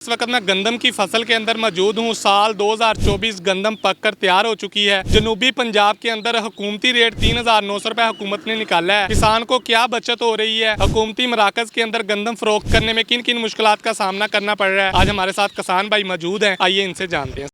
इस वक्त मैं गंदम की फसल के अंदर मौजूद हूँ। साल 2024 गंदम पककर तैयार हो चुकी है। जनूबी पंजाब के अंदर हुकूमती रेट 3,900 रुपए हुकूमत ने निकाला है। किसान को क्या बचत हो रही है, हुकूमती मराकज के अंदर गंदम फरोख्त करने में किन किन मुश्किलात का सामना करना पड़ रहा है, आज हमारे साथ किसान भाई मौजूद हैं। आइए इनसे जानते हैं।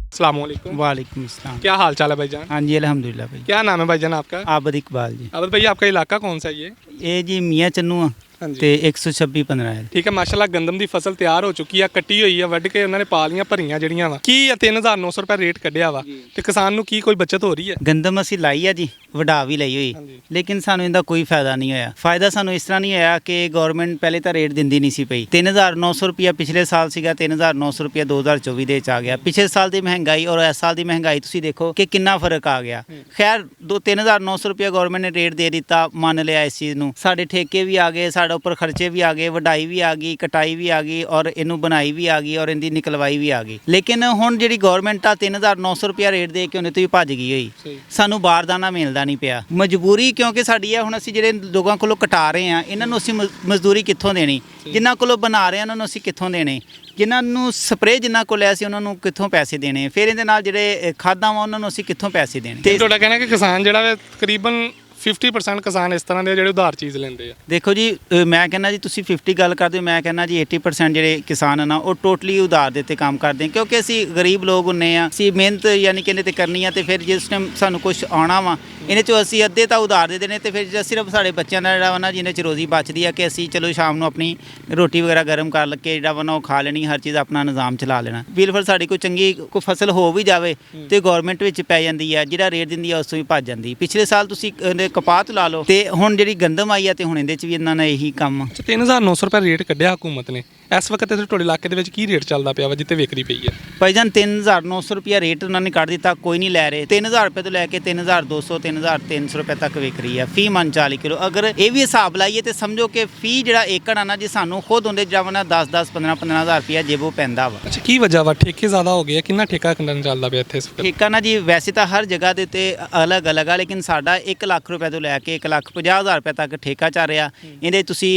अस्सलाम वालेकुम। वालेकुम अस्सलाम। क्या हाल चाल है भाईजान? हाँ जी अल्हम्दुलिल्लाह भाई। क्या नाम है भाईजान आपका? आबद इकबाल जी। अबद भाई आपका इलाका कौन सा है? ये जी मियाँ चन्नू आ हाँ जी। ਤੇ 126-15 ਹੈ। ठीक है माशाल्लाह गंदम की फसल तैयार हो चुकी है, ਕੱਟੀ ਹੋਈ ਹੈ, ਵੱਢ ਕੇ ਉਹਨਾਂ ਨੇ ਪਾਲੀਆਂ ਭਰੀਆਂ ਜਿਹੜੀਆਂ ਵਾ। ਕੀ 3,900 ਰੁਪਏ ਰੇਟ ਕੱਢਿਆ ਵਾ ਤੇ ਕਿਸਾਨ ਨੂੰ ਕੀ ਕੋਈ ਬਚਤ ਹੋ ਰਹੀ ਹੈ? ਗੰਦਮ ਅਸੀਂ ਲਾਈ ਆ ਜੀ, ਵਢਾ ਵੀ ਲਈ ਹੋਈ, ਹਾਂਜੀ। ਲੇਕਿਨ ਸਾਨੂੰ ਇਹਦਾ ਕੋਈ ਫਾਇਦਾ ਨਹੀਂ ਹੋਇਆ। ਫਾਇਦਾ ਸਾਨੂੰ ਇਸ ਤਰ੍ਹਾਂ ਨਹੀਂ ਹੋਇਆ ਕਿ ਗਵਰਨਮੈਂਟ ਪਹਿਲੇ ਤਾਂ ਰੇਟ ਦਿੰਦੀ ਨਹੀਂ ਸੀ ਪਈ। 3,900 ਰੁਪਿਆ ਪਿਛਲੇ ਸਾਲ ਸੀਗਾ, 3,900 ਰੁਪਿਆ 2024 ਦੇ ਵਿੱਚ ਆ ਗਿਆ। ਪਿਛਲੇ ਸਾਲ ਦੀ ਮਹਿੰਗਾਈ ਔਰ ਇਸ ਸਾਲ ਦੀ ਮਹਿੰਗਾਈ ਤੁਸੀਂ ਦੇਖੋ ਕਿ ਕਿੰਨਾ ਫਰਕ ਆ ਗਿਆ। ਖੈਰ 3,900 ਰੁਪਿਆ ਗਵਰਨਮੈਂਟ ਨੇ ਰੇਟ ਦੇ ਦਿੱਤਾ, ਮੰਨ ਲਿਆ ਇਸ ਚੀਜ਼ ਨੂੰ। ਸਾਡੇ ਠੇਕੇ ਵੀ ਆ ਗਏ, ਸਾਡੇ ਉੱਪਰ ਖਰਚੇ ਵੀ ਆ ਗਏ, ਵਢਾਈ ਵੀ ਆ ਗਈ, ਕਟਾਈ ਵੀ ਆ ਗਈ ਔਰ ਇਹਨੂੰ ਬਣਾਈ ਵੀ ਆ ਗਈ ਔਰ ਇਹਦੀ ਨਿਕਲਵਾਈ ਵੀ ਆ ਗਈ। ਲੇਕਿਨ ਹੁਣ ਜਿਹੜੀ ਗਵਰਨਮੈਂਟ ਆ 3,900 ਰੁਪਿਆ ਰੇਟ ਦੇ ਕੇ ਉਹਨੇ ਤੋਂ ਵੀ ਭੱਜ ਗਈ ਹੋਈ। ਸਾਨੂੰ ਬਾਰਦਾਨਾ ਮਿਲਦਾ ਨਹੀਂ ਪਿਆ। ਮਜਬੂਰੀ ਕਿਉਂਕਿ ਸਾਡੀ ਆ, ਹੁਣ ਅਸੀਂ ਜਿਹੜੇ ਲੋਕਾਂ ਕੋਲੋਂ ਕਟਾ ਰਹੇ ਆ ਇਹਨਾਂ ਨੂੰ ਅਸੀਂ ਮਜ਼ਦੂਰੀ ਕਿੱਥੋਂ ਦੇਣੀ, ਜਿਨ੍ਹਾਂ ਕੋਲੋਂ ਬਣਾ ਰਹੇ ਆ ਉਹਨਾਂ ਨੂੰ ਅਸੀਂ ਕਿੱਥੋਂ ਦੇਣੇ, ਜਿਨ੍ਹਾਂ ਨੂੰ ਸਪਰੇਅ ਜਿਨ੍ਹਾਂ ਕੋਲ ਲਿਆ ਸੀ ਉਹਨਾਂ ਨੂੰ ਕਿੱਥੋਂ ਪੈਸੇ ਦੇਣੇ, ਫਿਰ ਇਹਦੇ ਨਾਲ ਜਿਹੜੇ ਖਾਦਾਂ ਵਾ ਉਹਨਾਂ ਨੂੰ ਅਸੀਂ ਕਿੱਥੋਂ ਪੈਸੇ ਦੇਣੇ। ਤੇ ਤੁਹਾਡਾ ਕਹਿਣਾ ਕਿ ਕਿਸਾਨ ਜਿਹੜਾ ਵਾ ਤਕਰੀਬਨ 50% ਕਿਸਾਨ ਇਸ ਤਰ੍ਹਾਂ ਦੇ ਜਿਹੜੇ ਉਧਾਰ ਚੀਜ਼ ਲੈਂਦੇ ਆ। ਦੇਖੋ ਜੀ ਮੈਂ ਕਹਿੰਦਾ ਜੀ ਤੁਸੀਂ 50 ਗੱਲ ਕਰਦੇ ਹੋ, ਮੈਂ ਕਹਿੰਦਾ ਜੀ 80% ਜਿਹੜੇ ਕਿਸਾਨ ਹਨ ਉਹ ਟੋਟਲੀ ਉਧਾਰ ਦੇ ਉੱਤੇ ਕੰਮ ਕਰਦੇ ਆ, ਕਿਉਂਕਿ ਅਸੀਂ ਗਰੀਬ ਲੋਕ ਹੁੰਨੇ ਆ। ਅਸੀਂ ਮਿਹਨਤ ਯਾਨੀ ਕਿ ਇਹਦੇ ਤੇ ਕਰਨੀ ਆ ਤੇ ਫਿਰ ਜਿਸ ਟਾਈਮ ਸਾਨੂੰ ਕੁਝ ਆਉਣਾ ਵਾ ਇਹਨੇ 'ਚੋਂ ਅਸੀਂ ਅੱਧੇ ਤਾਂ ਉਧਾਰ ਦੇ ਦੇਣੇ ਤੇ ਫਿਰ ਸਿਰਫ ਸਾਡੇ ਬੱਚਿਆਂ ਦਾ ਜਿਹੜਾ ਵਾ ਨਾ ਜਿਹਨੇ 'ਚ ਰੋਜ਼ੀ ਬਚਦੀ ਆ ਕਿ ਅਸੀਂ ਚਲੋ ਸ਼ਾਮ ਨੂੰ ਆਪਣੀ ਰੋਟੀ ਵਗੈਰਾ ਗਰਮ ਕਰ ਕੇ ਜਿਹੜਾ ਵਾ ਨਾ ਉਹ ਖਾ ਲੈਣੀ, ਹਰ ਚੀਜ਼ ਆਪਣਾ ਨਿਜ਼ਾਮ ਚਲਾ ਲੈਣਾ। ਬਿਲਕੁਲ ਸਾਡੀ ਕੋਈ ਚੰਗੀ ਕੋਈ ਫਸਲ ਹੋ ਵੀ ਜਾਵੇ ਤੇ ਗਵਰਨਮੈਂਟ ਵਿੱਚ ਪੈ ਜਾਂਦੀ ਆ, ਜਿਹੜਾ ਰੇਟ ਦਿੰਦੀ ਆ ਉਸ ਤੋਂ ਵੀ ਭੱਜ ਜਾਂਦੀ। ਪਿਛਲੇ ਸਾਲ ਤੁਸੀਂ ਕਪਾਹ ਲਾ ਲਓ ਤੇ ਹੁਣ ਜਿਹੜੀ ਗੰਦਮ ਆਈ ਆ ਤੇ ਹੁਣ ਇਹਦੇ 'ਚ ਵੀ ਇਹਨਾਂ ਨੇ ਇਹੀ ਕੰਮ। 3,900 ਰੁਪਏ ਰੇਟ ਕੱਢਿਆ ਹੁਕੂਮਤ ਨੇ। ਇਸ ਵਕਤ ਤੁਹਾਡੇ ਇਲਾਕੇ ਦੇ ਵਿੱਚ ਕੀ ਰੇਟ ਚੱਲਦਾ ਪਿਆ ਵਾ ਜਿੱਤੇ ਵਿਕਰੀ ਪਈ ਹੈ? ਭਾਈਜਾਨ 3,900 ਰੁਪਿਆ ਰੇਟ ਉਹਨਾਂ ਨੇ ਕੱਢ ਦਿੱਤਾ, ਕੋਈ ਨਹੀਂ ਲੈ ਰਹੇ। 3,000 ਰੁਪਏ ਤੋਂ ਲੈ ਕੇ 3,200 3,300 ਰੁਪਏ ਤੱਕ ਵਿਕ ਰਹੀ ਹੈ ਫੀ ਮਨ 40 ਕਿਲੋ। ਅਗਰ ਇਹ ਵੀ ਹਿਸਾਬ ਲਾਈਏ ਤੇ ਸਮਝੋ ਕਿ ਫੀ ਜਿਹੜਾ ਏਕੜ ਆ ਨਾ ਜੀ ਸਾਨੂੰ ਖੁਦ ਹੁੰਦੇ ਜਿਹੜਾ ਨਾ 10-10 15,000 ਰੁਪਇਆ ਜੇਬੋਂ ਪੈਂਦਾ ਵਾ। ਅੱਛਾ ਕੀ ਵਜ੍ਹਾ ਵਾ? ਠੇਕੇ ਜ਼ਿਆਦਾ ਹੋ ਗਏ? ਕਿੰਨਾ ਠੇਕਾ ਖੰਡਨ ਚੱਲਦਾ ਪਿਆ ਇੱਥੇ ਇਸ ਵਕਤ? ਠੇਕਾ ਨਾ ਜੀ ਵੈਸੇ ਤਾਂ ਹਰ ਜਗ੍ਹਾ ਦੇ ਉੱਤੇ ਅਲੱਗ-ਅਲੱਗ ਆ, ਲੇਕਿਨ ਸਾਡਾ 1 ਲੱਖ ਰੁਪਏ ਤੋਂ ਲੈ ਕੇ 1,50,000 ਰੁਪਏ ਤੱਕ ਠੇਕਾ ਚੱਲ ਰਿਹਾ। ਇਹਦੇ ਤੁਸੀਂ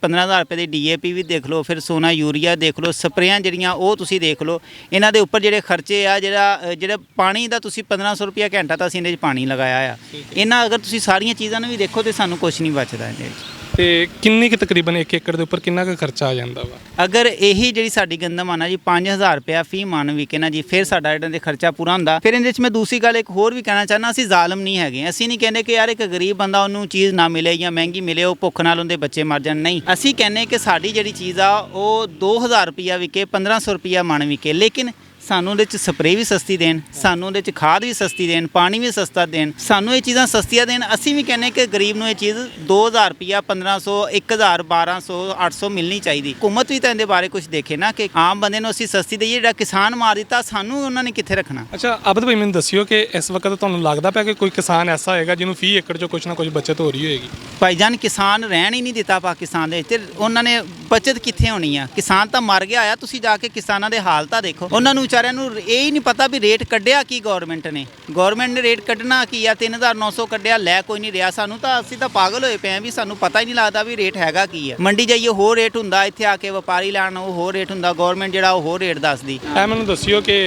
15,000 ਰੁਪਏ ਦੀ DAP ਵੀ ਦੇਖ ਲਓ, ਫਿਰ ਸੋਨਾ ਯੂਰੀਆ ਦੇਖ ਲਓ, ਸਪਰੇਆਂ ਜਿਹੜੀਆਂ ਉਹ ਤੁਸੀਂ ਦੇਖ ਲਓ। ਇਹਨਾਂ ਦੇ ਉੱਪਰ ਜਿਹੜੇ ਖਰਚੇ ਆ, ਜਿਹੜਾ ਪਾਣੀ ਦਾ ਤੁਸੀਂ 1,500 ਰੁਪਇਆ ਘੰਟਾ ਤਾਂ ਅਸੀਂ ਇਹਦੇ 'ਚ ਪਾਣੀ ਲਗਾਇਆ ਆ। ਇਹਨਾਂ ਅਗਰ ਤੁਸੀਂ ਸਾਰੀਆਂ ਚੀਜ਼ਾਂ ਨੂੰ ਵੀ ਦੇਖੋ ਤੇ ਸਾਨੂੰ ਕੁਝ ਨਹੀਂ ਬਚਦਾ ਇਹਦੇ ਵਿੱਚ। ਤੇ ਕਿੰਨੀ ਕਿ ਤਕਰੀਬਨ 1 ਏਕੜ ਦੇ ਉੱਪਰ ਕਿੰਨਾ ਕੁ ਖਰਚਾ ਆ ਜਾਂਦਾ ਵਾ? ਅਗਰ ਇਹੀ ਜਿਹੜੀ ਸਾਡੀ ਗੰਦਮ ਆਣਾ ਜੀ 5,000 ਰੁਪਇਆ ਫੀ ਮਨ ਵਿਕੇ ਨਾ ਜੀ, ਫਿਰ ਸਾਡਾ ਇਹਨਾਂ ਦੇ ਖਰਚਾ ਪੂਰਾ ਹੁੰਦਾ। ਫਿਰ ਇਹਦੇ 'ਚ ਮੈਂ ਦੂਸਰੀ ਗੱਲ ਇੱਕ ਹੋਰ ਵੀ ਕਹਿਣਾ ਚਾਹੁੰਦਾ, ਅਸੀਂ ਜ਼ਾਲਮ ਨਹੀਂ ਹੈਗੇ। ਅਸੀਂ ਨਹੀਂ ਕਹਿੰਦੇ ਕਿ ਯਾਰ ਇੱਕ ਗਰੀਬ ਬੰਦਾ ਉਹਨੂੰ ਚੀਜ਼ ਨਾ ਮਿਲੇ ਜਾਂ ਮਹਿੰਗੀ ਮਿਲੇ, ਉਹ ਭੁੱਖ ਨਾਲ ਉਹਦੇ ਬੱਚੇ ਮਰ ਜਾਣ। ਨਹੀਂ, ਅਸੀਂ ਕਹਿੰਦੇ ਕਿ ਸਾਡੀ ਜਿਹੜੀ ਚੀਜ਼ ਆ ਉਹ 2,000 ਰੁਪਇਆ ਵਿਕੇ, 1,500 ਰੁਪਇਆ ਮਨ ਵਿਕੇ, ਲੇਕਿਨ ਸਾਨੂੰ ਉਹਦੇ 'ਚ ਸਪਰੇਅ ਵੀ ਸਸਤੀ ਦੇਣ, ਸਾਨੂੰ ਉਹਦੇ 'ਚ ਖਾਦ ਵੀ ਸਸਤੀ ਦੇਣ, ਪਾਣੀ ਵੀ ਸਸਤਾ ਦੇਣ, ਸਾਨੂੰ ਇਹ ਚੀਜ਼ਾਂ ਸਸਤੀਆਂ ਦੇਣ। ਅਸੀਂ ਵੀ ਕਹਿੰਦੇ ਕਿ ਗਰੀਬ ਨੂੰ ਇਹ ਚੀਜ਼ 2,000 ਰੁਪਇਆ 1,500 1,000 1,200 800 ਮਿਲਣੀ ਚਾਹੀਦੀ। ਹੁਕੂਮਤ ਵੀ ਤਾਂ ਇਹਦੇ ਬਾਰੇ ਕੁਝ ਦੇਖੇ ਨਾ ਕਿ ਆਮ ਬੰਦੇ ਨੂੰ ਅਸੀਂ ਸਸਤੀ ਦਈਏ, ਜਿਹੜਾ ਕਿਸਾਨ ਮਾਰ ਦਿੱਤਾ ਸਾਨੂੰ ਉਹਨਾਂ ਨੇ ਕਿੱਥੇ ਰੱਖਣਾ। ਅੱਛਾ ਅਬਦ ਭਾਈ ਮੈਨੂੰ ਦੱਸਿਓ ਕਿ ਇਸ ਵਕਤ ਤੁਹਾਨੂੰ ਲੱਗਦਾ ਪਿਆ ਕਿ ਕੋਈ ਕਿਸਾਨ ਐਸਾ ਹੋਏਗਾ ਜਿਹਨੂੰ ਫੀ ਏਕੜ 'ਚੋਂ ਕੁਝ ਨਾ ਕੁਝ ਬਚਤ ਹੋ ਰਹੀ ਹੋਏਗੀ? ਭਾਈਜਾਨ ਕਿਸਾਨ ਰਹਿਣ ਹੀ ਨਹੀਂ ਦਿੱਤਾ ਪਾਕਿਸਤਾਨ ਦੇ ਵਿੱਚ, ਉਹਨਾਂ ਨੇ ਬਚਤ ਕਿੱਥੇ ਹੋਣੀ ਆ? ਕਿਸਾਨ ਤਾਂ ਮਰ ਗਿਆ ਆ। ਤੁਸੀਂ ਜਾ ਕੇ ਕਿਸਾਨਾਂ ਦੇ ਹਾਲ ਤਾਂ ਦੇਖੋ। ਉਹਨਾਂ ਨੂੰ ਵਿਚਾਰਿਆਂ ਨੂੰ ਇਹ ਹੀ ਨਹੀਂ ਪਤਾ ਵੀ ਰੇਟ ਕੱਢਿਆ ਕੀ ਗਵਰਨਮੈਂਟ ਨੇ। ਗਵਰਨਮੈਂਟ ਨੇ ਰੇਟ ਕੱਢਣਾ ਕੀ ਆ? 3,900 ਕੱਢਿਆ, ਲੈ ਕੋਈ ਨਹੀਂ ਰਿਹਾ। ਸਾਨੂੰ ਤਾਂ ਅਸੀਂ ਤਾਂ ਪਾਗਲ ਹੋਏ ਪਏ ਆ ਵੀ ਸਾਨੂੰ ਪਤਾ ਹੀ ਨਹੀਂ ਲੱਗਦਾ ਵੀ ਰੇਟ ਹੈਗਾ ਕੀ ਆ। ਮੰਡੀ ਜਾਈਏ ਹੋਰ ਰੇਟ ਹੁੰਦਾ, ਇੱਥੇ ਆ ਕੇ ਵਪਾਰੀ ਲੈਣ ਉਹ ਹੋਰ ਰੇਟ ਹੁੰਦਾ, ਗਵਰਨਮੈਂਟ ਜਿਹੜਾ ਉਹ ਹੋਰ ਰੇਟ ਦੱਸਦੀ। ਇਹ ਮੈਨੂੰ ਦੱਸਿਓ ਕਿ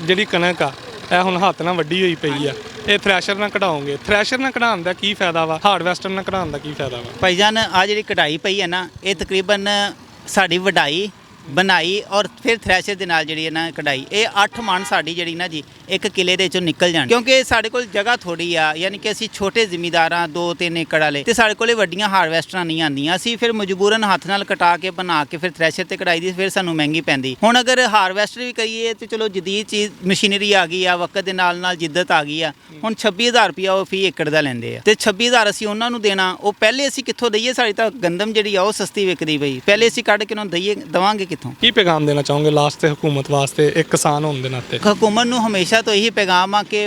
ਜਿਹੜੀ ਕਣਕ ਆ ਇਹ ਹੁਣ ਹੱਥ ਨਾਲ ਵੱਢੀ ਹੋਈ ਪਈ ਆ, ਇਹ ਥ੍ਰੈਸ਼ਰ ਨਾਲ ਕਢਾਓਗੇ? ਥ੍ਰੈਸ਼ਰ ਨਾਲ ਕਢਾਉਣ ਦਾ ਕੀ ਫਾਇਦਾ ਵਾ? ਹਾਰਵੈਸਟਰ ਨਾਲ ਕਢਾਉਣ ਦਾ ਕੀ ਫਾਇਦਾ ਵਾ? ਭਾਈਜਾਨ ਆ ਜਿਹੜੀ ਕਢਾਈ ਪਈ ਹੈ ਨਾ, ਇਹ ਤਕਰੀਬਨ ਸਾਡੀ ਵਢਾਈ ਬਣਾਈ ਔਰ ਫਿਰ ਥ੍ਰੈਸ਼ਰ ਦੇ ਨਾਲ ਜਿਹੜੀ ਹੈ ਨਾ ਕਢਾਈ, ਇਹ 8 ਮਣ ਸਾਡੀ ਜਿਹੜੀ ਨਾ ਜੀ 1 ਕਿੱਲੇ ਦੇ ਵਿੱਚੋਂ ਨਿਕਲ ਜਾਣ। ਕਿਉਂਕਿ ਸਾਡੇ ਕੋਲ ਜਗ੍ਹਾ ਥੋੜੀ ਆ, ਯਾਨੀ ਕਿ ਅਸੀਂ ਛੋਟੇ ਜ਼ਿਮੀਂਦਾਰਾਂ 2-3 ਏਕੜ ਵਾਲੇ, ਤੇ ਸਾਡੇ ਕੋਲੇ ਵੱਡੀਆਂ ਹਾਰਵੈਸਟਰਾਂ ਨਹੀਂ ਆਉਂਦੀਆਂ। ਅਸੀਂ ਫਿਰ ਮਜਬੂਰਨ ਹੱਥ ਨਾਲ ਕਟਾ ਕੇ ਬਣਾ ਕੇ ਫਿਰ ਥ੍ਰੈਸ਼ਰ ਤੇ ਕਢਾਈ ਦੀ, ਫਿਰ ਸਾਨੂੰ ਮਹਿੰਗੀ ਪੈਂਦੀ। ਹੁਣ ਅਗਰ ਹਾਰਵੈਸਟਰ ਵੀ ਕਰੀਏ ਤੇ ਚਲੋ ਜਦੀਦ ਚੀਜ਼ ਮਸ਼ੀਨਰੀ ਆ ਗਈ ਆ, ਵਕਤ ਦੇ ਨਾਲ ਨਾਲ ਜਿੱਦਤ ਆ ਗਈ ਆ। ਹੁਣ 26,000 ਰੁਪਇਆ ਉਹ ਫੀ ਏਕੜ ਦਾ ਲੈਂਦੇ ਆ ਤੇ 26,000 ਅਸੀਂ ਉਹਨਾਂ ਨੂੰ ਦੇਣਾ, ਉਹ ਪਹਿਲੇ ਅਸੀਂ ਕਿੱਥੋਂ ਦਈਏ? ਸਾਡੀ ਤਾਂ ਗੰਦਮ ਜਿਹੜੀ ਆ ਉਹ ਸਸਤੀ ਵਿਕਦੀ ਪਈ, ਪਹਿਲੇ ਅਸੀਂ ਕੱਢ ਕੇ ਉਹਨੂੰ ਦਵਾਂਗੇ ਕਿੱਥੋਂ? ਕੀ ਪੈਗਾਮ ਦੇਣਾ ਚਾਹੋਗੇ ਲਾਸਟ ਤੇ ਹੁਕੂਮਤ ਵਾਸਤੇ ਇੱਕ ਕਿਸਾਨ ਹੋਣ ਦੇ ਨਾਤੇ? ਹੁਕੂਮਤ ਨੂੰ ਹਮੇਸ਼ਾ ਤੋਂ ਇਹੀ ਪੈਗਾਮ ਆ ਕਿ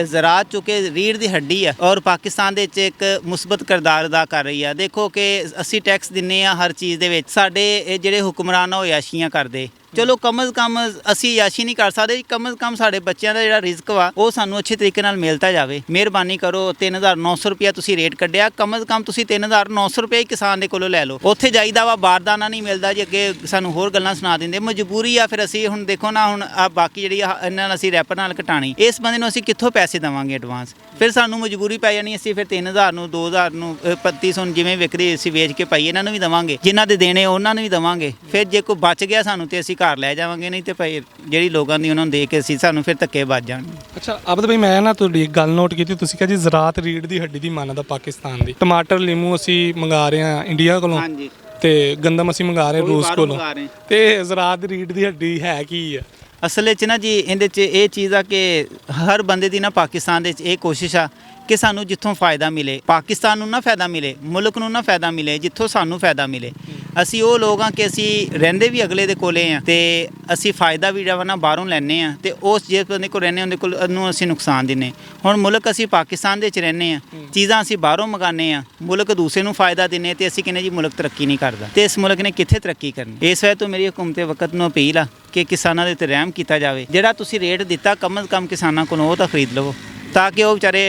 ਜ਼ਰਾਅਤ ਚੁੱਕੇ ਰੀੜ੍ਹ ਦੀ ਹੱਡੀ ਆ ਔਰ ਪਾਕਿਸਤਾਨ ਦੇ ਵਿੱਚ ਇੱਕ ਮੁਸਬਤ ਕਿਰਦਾਰ ਅਦਾ ਕਰ ਰਹੀ ਆ। ਦੇਖੋ ਕਿ ਅਸੀਂ ਟੈਕਸ ਦਿੰਨੇ ਆ ਹਰ ਚੀਜ਼ ਦੇ ਵਿੱਚ, ਸਾਡੇ ਜਿਹੜੇ ਹੁਕਮਰਾਨ ਉਹ ਯਾਸ਼ੀਆਂ ਕਰਦੇ, ਚਲੋ ਕਮ ਸੇ ਕਮ ਅਸੀਂ ਯਾਸ਼ੀ ਨਹੀਂ ਕਰ ਸਕਦੇ, ਕਮ ਸੇ ਕਮ ਸਾਡੇ ਬੱਚਿਆਂ ਦਾ ਜਿਹੜਾ ਰਿਜ਼ਕ ਵਾ ਉਹ ਸਾਨੂੰ ਅੱਛੇ ਤਰੀਕੇ ਨਾਲ ਮਿਲਦਾ ਜਾਵੇ। ਮਿਹਰਬਾਨੀ ਕਰੋ 3900 ਰੁਪਇਆ ਤੁਸੀਂ ਰੇਟ ਕੱਢਿਆ, ਕਮ ਸੇ ਕਮ ਤੁਸੀਂ 3900 ਰੁਪਏ ਕਿਸਾਨ ਦੇ ਕੋਲੋਂ ਲੈ ਲਓ। ਉੱਥੇ ਜਾਈਦਾ ਵਾ ਬਾਰਦਾਨਾ ਨਹੀਂ ਮਿਲਦਾ ਜੀ, ਅੱਗੇ ਸਾਨੂੰ ਹੋਰ ਗੱਲਾਂ ਸੁਣਾ ਦਿੰਦੇ। ਮਜਬੂਰੀ ਆ ਫਿਰ ਅਸੀਂ ਹੁਣ ਦੇਖੋ ਨਾ, ਹੁਣ ਆ ਬਾਕੀ ਜਿਹੜੀ ਇਹਨਾਂ ਨਾਲ ਅਸੀਂ ਰੈਪਰ ਨਾਲ ਘਟਾਣੀ, ਇਸ ਬੰਦੇ ਨੂੰ ਅਸੀਂ ਕਿੱਥੋਂ ਪੈਸੇ ਦੇਵਾਂਗੇ ਐਡਵਾਂਸ? ਫਿਰ ਸਾਨੂੰ ਮਜਬੂਰੀ ਪੈ ਜਾਣੀ, ਅਸੀਂ ਫਿਰ 3000 ਨੂੰ 2000 ਨੂੰ 3500 ਨੂੰ ਜਿਵੇਂ ਵਿਕਦੀ ਅਸੀਂ ਵੇਚ ਕੇ ਪਾਈ ਇਹਨਾਂ ਨੂੰ ਵੀ ਦੇਵਾਂਗੇ, ਜਿਨ੍ਹਾਂ ਦੇ ਦੇਣੇ ਉਹਨਾਂ ਨੂੰ ਵੀ ਦੇਵਾਂਗੇ। ਫਿਰ ਜੇ ਕੋਈ ਬਚ ਗਿਆ ਸਾਨੂੰ ਤੇ ਅਸੀਂ ਘਰ ਲੈ ਜਾਵਾਂਗੇ, ਨਹੀਂ ਤੇ ਭਾਈ ਜਿਹੜੀ ਲੋਕਾਂ ਦੀ ਉਹਨਾਂ ਨੂੰ ਦੇ ਕੇ ਅਸੀਂ ਸਾਨੂੰ ਫਿਰ ਧੱਕੇ ਵੱਜ ਜਾਣਗੇ। ਅੱਛਾ ਆਬਦ ਭਾਈ, ਮੈਂ ਨਾ ਤੁਹਾਡੀ ਇੱਕ ਗੱਲ ਨੋਟ ਕੀਤੀ, ਤੁਸੀਂ ਕਿਹਾ ਜੀ ਜ਼ਰਾਤ ਰੀੜ ਦੀ ਹੱਡੀ ਦੀ ਮਾਨਤਾ ਪਾਕਿਸਤਾਨ ਦੀ। ਟਮਾਟਰ ਲੀਮੂ ਅਸੀਂ ਮੰਗਾ ਰਹੇ ਹਾਂ ਇੰਡੀਆ ਕੋਲੋਂ, ਹਾਂਜੀ, ਤੇ ਗੰਦਮ ਅਸੀਂ ਮੰਗਾ ਰਹੇ ਹਾਂ ਰੂਸ ਕੋਲੋਂ, ਮੰਗਾ ਰਹੇ। ਤੇ ਜ਼ਰਾਤ ਰੀੜ ਦੀ ਹੱਡੀ ਹੈ ਕੀ ਆ? ਅਸਲ ਵਿੱਚ ਨਾ ਜੀ ਇਹਦੇ 'ਚ ਇਹ ਚੀਜ਼ ਆ ਕਿ ਹਰ ਬੰਦੇ ਦੀ ਨਾ ਪਾਕਿਸਤਾਨ ਦੇ ਵਿੱਚ ਇਹ ਕੋਸ਼ਿਸ਼ ਆ ਕਿ ਸਾਨੂੰ ਜਿੱਥੋਂ ਫਾਇਦਾ ਮਿਲੇ, ਪਾਕਿਸਤਾਨ ਨੂੰ ਨਾ ਫਾਇਦਾ ਮਿਲੇ, ਮੁਲਕ ਨੂੰ ਨਾ ਫਾਇਦਾ ਮਿਲੇ, ਜਿੱਥੋਂ ਸਾਨੂੰ ਫਾਇਦਾ ਮਿਲੇ। ਅਸੀਂ ਉਹ ਲੋਕ ਆ ਕਿ ਅਸੀਂ ਰਹਿੰਦੇ ਵੀ ਅਗਲੇ ਦੇ ਕੋਲੇ ਆ, ਤੇ ਅਸੀਂ ਫਾਇਦਾ ਵੀ ਜਿਹੜਾ ਨਾ ਬਾਹਰੋਂ ਲੈਂਦੇ ਆ, ਤੇ ਉਸ ਜਿਸ ਬੰਦੇ ਕੋਲ ਰਹਿੰਦੇ ਉਹਦੇ ਕੋਲ ਉਹਨੂੰ ਅਸੀਂ ਨੁਕਸਾਨ ਦਿੰਦੇ। ਹੁਣ ਮੁਲਕ ਅਸੀਂ ਪਾਕਿਸਤਾਨ ਦੇ ਵਿੱਚ ਰਹਿੰਦੇ ਆ, ਚੀਜ਼ਾਂ ਅਸੀਂ ਬਾਹਰੋਂ ਮੰਗਾਉਂਦੇ ਆ, ਮੁਲਕ ਦੂਸਰੇ ਨੂੰ ਫਾਇਦਾ ਦਿੰਦੇ, ਤੇ ਅਸੀਂ ਕਹਿੰਦੇ ਜੀ ਮੁਲਕ ਤਰੱਕੀ ਨਹੀਂ ਕਰਦਾ, ਤੇ ਇਸ ਮੁਲਕ ਨੇ ਕਿੱਥੇ ਤਰੱਕੀ ਕਰਨੀ? ਇਸ ਵਜ੍ਹਾ ਤੋਂ ਮੇਰੀ ਹਕੂਮਤ ਵਕਤ ਨੂੰ ਅਪੀਲ ਆ ਕਿ ਕਿਸਾਨਾਂ ਦੇ ਉੱਤੇ ਰਹਿਮ ਕੀਤਾ ਜਾਵੇ। ਜਿਹੜਾ ਤੁਸੀਂ ਰੇਟ ਦਿੱਤਾ ਕਮ ਸੇ ਕਮ ਕਿਸਾਨਾਂ ਕੋਲੋਂ ਉਹ ਤਾਂ ਖਰੀਦ ਲਵੋ, ताकि वो बेचारे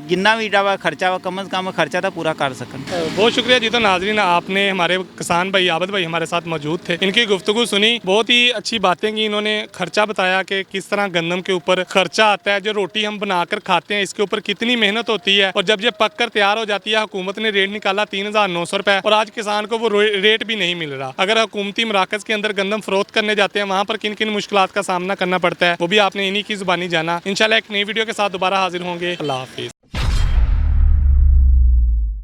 जितना भी डा खर्चा वा कम से कम खर्चा तो पूरा कर सकन। बहुत शुक्रिया जी। तो नाजरीन, आपने हमारे किसान भाई आबद भाई हमारे साथ मौजूद थे, इनकी गुफ्तगू सुनी, बहुत ही अच्छी बातें की। इन्होंने खर्चा बताया कि किस तरह गंदम के ऊपर खर्चा आता है, जो रोटी हम बनाकर खाते हैं इसके ऊपर कितनी मेहनत होती है, और जब ये पक कर तैयार हो जाती है हुकूमत ने रेट निकाला 3900 रुपये, और आज किसान को वो रेट भी नहीं मिल रहा। अगर हुकूमती मराकज़ के अंदर गंदम फरोख्त करने जाते हैं, वहाँ पर किन किन मुश्किलात का सामना करना पड़ता है, वो भी आपने इन्हीं की ज़ुबानी जाना। इंशाल्लाह एक नई वीडियो के साथ दोबारा हाजिर होंगे। अल्लाह हाफिज़।